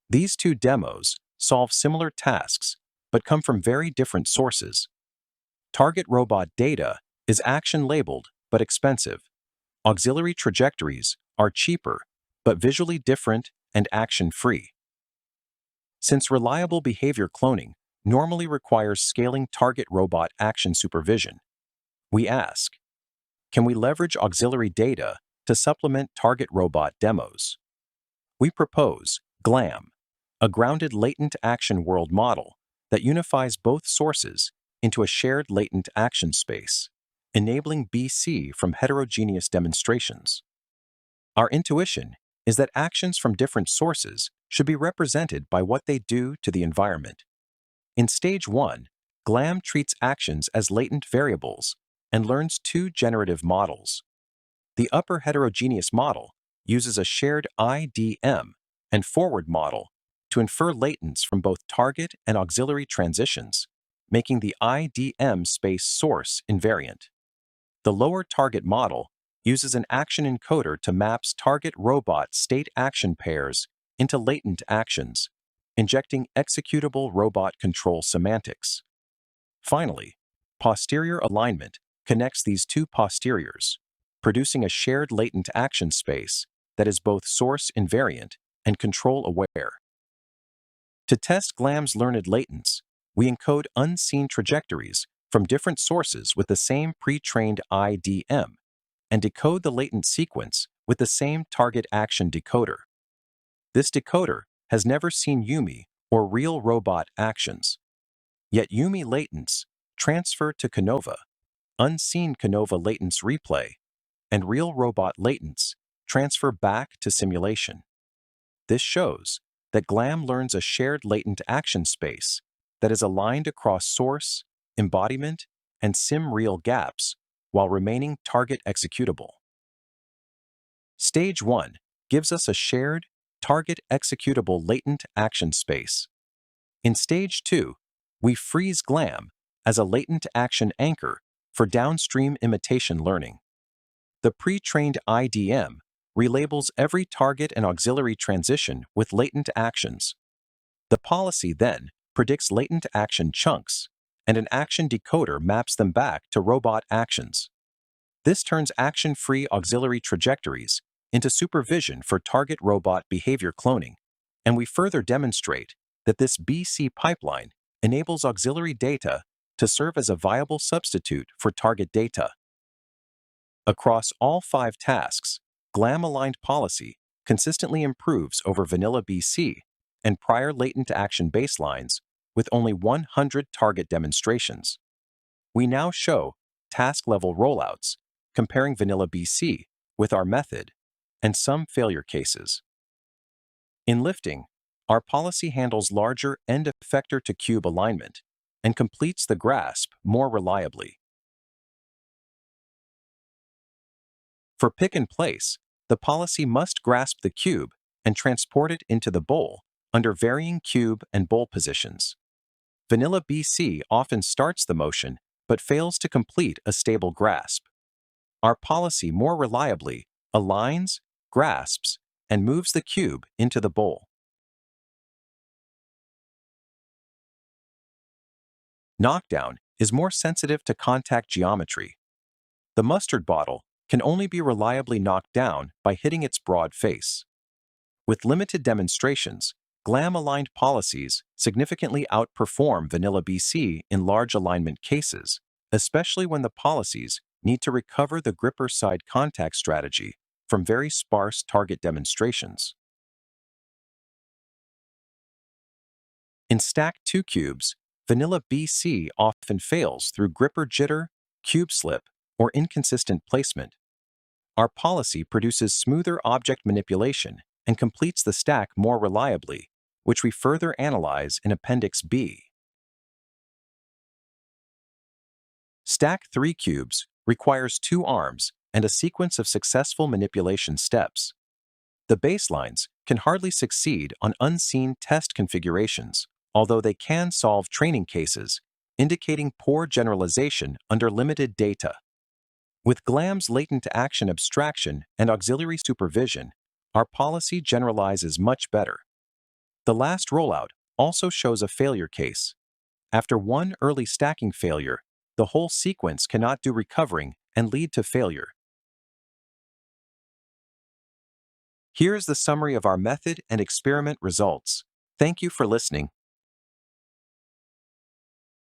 These two demos solve similar tasks, but come from very different sources. Target robot data is action-labeled but expensive. Auxiliary trajectories are cheaper, but visually different and action-free. Since reliable behavior cloning normally requires scaling target robot action supervision, we ask, can we leverage auxiliary data to supplement target robot demos? We propose GLAM, a grounded latent action world model that unifies both sources into a shared latent action space, enabling BC from heterogeneous demonstrations. Our intuition is that actions from different sources should be represented by what they do to the environment. In Stage 1, GLAM treats actions as latent variables and learns two generative models. The upper heterogeneous model uses a shared IDM and forward model to infer latents from both target and auxiliary transitions, making the IDM space source invariant. The lower target model uses an action encoder to map target robot state action pairs into latent actions, injecting executable robot control semantics. Finally, posterior alignment connects these two posteriors, producing a shared latent action space that is both source invariant and control aware. To test GLAM's learned latents, we encode unseen trajectories from different sources with the same pre-trained IDM and decode the latent sequence with the same target action decoder. This decoder has never seen Yumi or real robot actions. Yet Yumi latents transfer to Canova, unseen Canova latents replay, and real robot latents transfer back to simulation. This shows that GLAM learns a shared latent action space that is aligned across source, embodiment, and sim-real gaps while remaining target executable. Stage 1 gives us a shared, target executable latent action space. In Stage 2, we freeze GLAM as a latent action anchor for downstream imitation learning. The pre-trained IDM relabels every target and auxiliary transition with latent actions. The policy then predicts latent action chunks, and an action decoder maps them back to robot actions. This turns action-free auxiliary trajectories into supervision for target robot behavior cloning, and we further demonstrate that this BC pipeline enables auxiliary data to serve as a viable substitute for target data. Across all 5 tasks, GLAM-aligned policy consistently improves over vanilla BC and prior latent action baselines with only 100 target demonstrations. We now show task-level rollouts comparing vanilla BC with our method and some failure cases. In lifting, our policy handles larger end-effector-to-cube alignment and completes the grasp more reliably. For pick and place, the policy must grasp the cube and transport it into the bowl under varying cube and bowl positions. Vanilla BC often starts the motion but fails to complete a stable grasp. Our policy more reliably aligns, grasps, and moves the cube into the bowl. Knockdown is more sensitive to contact geometry. The mustard bottle can only be reliably knocked down by hitting its broad face. With limited demonstrations, GLAM-aligned policies significantly outperform vanilla BC in large alignment cases, especially when the policies need to recover the gripper side contact strategy from very sparse target demonstrations. In stacked 2 cubes, vanilla BC often fails through gripper jitter, cube slip, or inconsistent placement. Our policy produces smoother object manipulation and completes the stack more reliably, which we further analyze in Appendix B. Stack 3 cubes requires 2 arms and a sequence of successful manipulation steps. The baselines can hardly succeed on unseen test configurations, although they can solve training cases, indicating poor generalization under limited data. With GLAM's latent action abstraction and auxiliary supervision, our policy generalizes much better. The last rollout also shows a failure case. After one early stacking failure, the whole sequence cannot do recovering and lead to failure. Here is the summary of our method and experiment results. Thank you for listening.